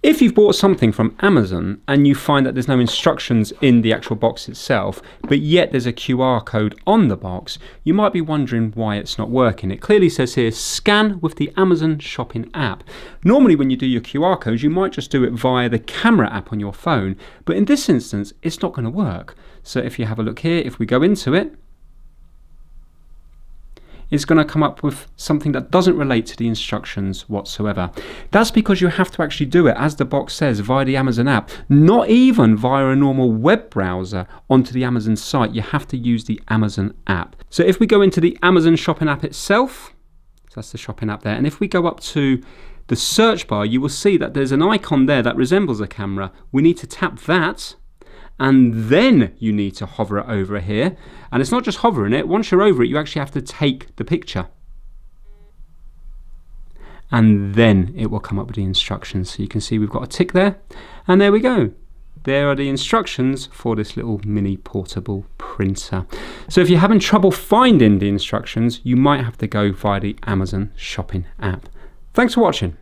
If you've bought something from Amazon and you find that there's no instructions in the actual box itself, but yet there's a QR code on the box, you might be wondering why it's not working. It clearly says here, scan with the Amazon shopping app. Normally when you do your QR codes, you might just do it via the camera app on your phone, but in this instance, it's not going to work. So if you have a look here, if we go into it, it's going to come up with something that doesn't relate to the instructions whatsoever. That's because you have to actually do it, as the box says, via the Amazon app, not even via a normal web browser onto the Amazon site. You have to use the Amazon app. So if we go into the Amazon shopping app itself, so that's the shopping app there, and if we go up to the search bar, you will see that there's an icon there that resembles a camera. We need to tap that, and then you need to hover it over here. And it's not just hovering it, once you're over it, you actually have to take the picture. And then it will come up with the instructions. So you can see we've got a tick there, and there we go. There are the instructions for this little mini portable printer. So if you're having trouble finding the instructions, you might have to go via the Amazon shopping app. Thanks for watching.